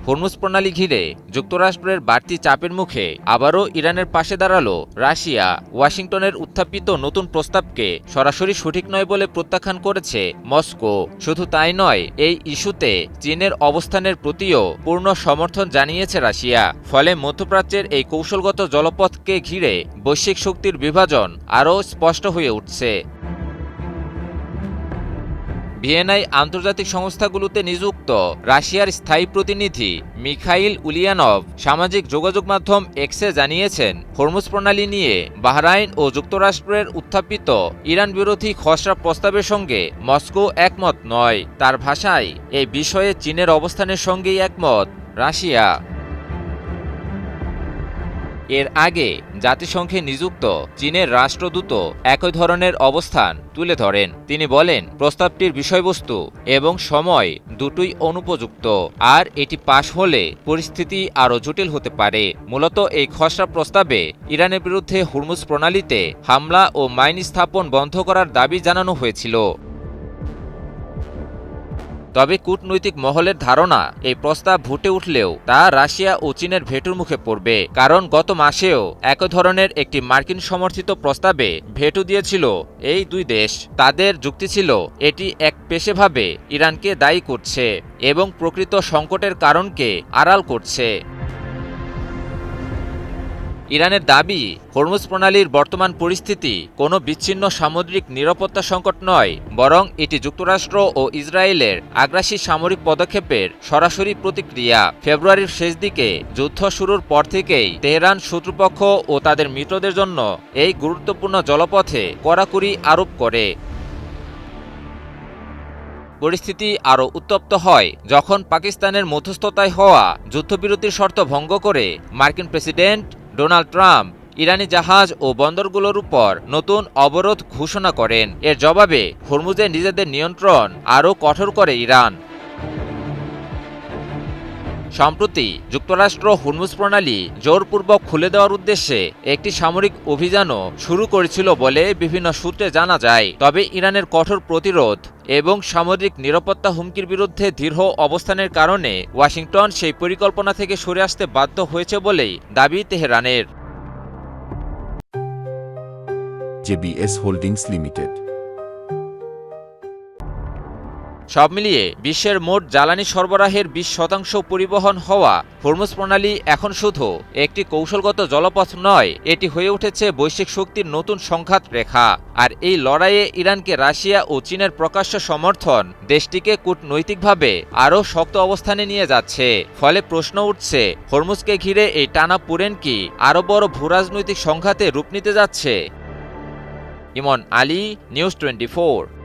Hormuz প্রণালী ঘিরে যুক্তরাষ্ট্রের বাড়তি চাপের মুখে আবারও ইরানের পাশে দাঁড়ালো রাশিয়া। ওয়াশিংটনের উত্থাপিত নতুন প্রস্তাবকে সরাসরি সঠিক নয় বলে প্রত্যাখ্যান করেছে মস্কো। শুধু তাই নয়, এই ইস্যুতে চীনের অবস্থানের প্রতিও পূর্ণ সমর্থন জানিয়েছে রাশিয়া। ফলে মধ্যপ্রাচ্যের এই কৌশলগত জলপথকে ঘিরে বৈশ্বিক শক্তির বিভাজন আরও স্পষ্ট হয়ে উঠছে। ভিয়েনায় আন্তর্জাতিক সংস্থাগুলোতে নিযুক্ত রাশিয়ার স্থায়ী প্রতিনিধি মিখাইল উলিয়ানভ সামাজিক যোগাযোগ মাধ্যম এক্সে জানিয়েছেন, হরমুজ প্রণালী নিয়ে বাহরাইন ও যুক্তরাষ্ট্রের উত্থাপিত ইরান বিরোধী খসড়া প্রস্তাবের সঙ্গে মস্কো একমত নয়। তার ভাষায়, এই বিষয়ে চীনের অবস্থানের সঙ্গেই একমত রাশিয়া। এর আগে জাতিসংঘে নিযুক্ত চীনের রাষ্ট্রদূত একই ধরনের অবস্থান তুলে ধরেন। তিনি বলেন, প্রস্তাবটির বিষয়বস্তু এবং সময় দুটোই অনুপযুক্ত, আর এটি পাশ হলে পরিস্থিতি আরও জটিল হতে পারে। মূলত এই খসড়া প্রস্তাবে ইরানের বিরুদ্ধে হরমুজ প্রণালীতে হামলা ও মাইন স্থাপন বন্ধ করার দাবি জানানো হয়েছিল। তবে কূটনৈতিক মহলের ধারণা, এই প্রস্তাব ভোটে উঠলেও তা রাশিয়া ও চীনের ভেটোর মুখে পড়বে। কারণ গত মাসেও একই ধরনের একটি মার্কিন সমর্থিত প্রস্তাবে ভেটো দিয়েছিল এই দুই দেশ। তাদের যুক্তি ছিল, এটি একপেশেভাবে ইরানকে দায়ী করছে এবং প্রকৃত সংকটের কারণকে আড়াল করছে। ইরানের দাবি, হরমুজ প্রণালীর বর্তমান পরিস্থিতি কোনো বিচ্ছিন্ন সামুদ্রিক নিরাপত্তা সংকট নয়, বরং এটি যুক্তরাষ্ট্র ও ইসরায়েলের আগ্রাসী সামরিক পদক্ষেপের সরাসরি প্রতিক্রিয়া। ফেব্রুয়ারির শেষ দিকে যুদ্ধ শুরুর পর থেকেই তেহরান শত্রুপক্ষ ও তাদের মিত্রদের জন্য এই গুরুত্বপূর্ণ জলপথে কড়াকড়ি আরোপ করে। পরিস্থিতি আরও উত্তপ্ত হয় যখন পাকিস্তানের মধ্যস্থতায় হওয়া যুদ্ধবিরতির শর্ত ভঙ্গ করে মার্কিন প্রেসিডেন্ট ডোনাল্ড ট্রাম্প ইরানি জাহাজ ও বন্দরগুলোর উপর নতুন অবরোধ ঘোষণা করেন। এর জবাবে হরমুজে নিজেদের নিয়ন্ত্রণ আরও কঠোর করে ইরান। সম্প্রতি যুক্তরাষ্ট্র হরমুজ প্রণালী জোরপূর্বক খুলে দেওয়ার উদ্দেশ্যে একটি সামরিক অভিযানও শুরু করেছিল বলে বিভিন্ন সূত্রে জানা যায়। তবে ইরানের কঠোর প্রতিরোধ এবং সামুদ্রিক নিরাপত্তা হুমকির বিরুদ্ধে দৃঢ় অবস্থানের কারণে ওয়াশিংটন সেই পরিকল্পনা থেকে সরে আসতে বাধ্য হয়েছে বলেই দাবি তেহরানের। JBS holdings limited. সব মিলিয়ে বিশ্বের মোট জ্বালানি সরবরাহের 20% পরিবহন হওয়া হরমুজ প্রণালী এখন শুধু একটি কৌশলগত জলপথ নয়, এটি হয়ে উঠেছে বৈশ্বিক শক্তির নতুন সংঘাত রেখা। আর এই লড়াইয়ে ইরানকে রাশিয়া ও চীনের প্রকাশ্য সমর্থন দেশটিকে কূটনৈতিকভাবে আরও শক্ত অবস্থানে নিয়ে যাচ্ছে। ফলে প্রশ্ন উঠছে, হরমুজকে ঘিরে এই টানাপোড়েন কি আরও বড় ভূরাজনৈতিক সংঘাতে রূপ নিতে যাচ্ছে? ইমন আলী, নিউজ 24।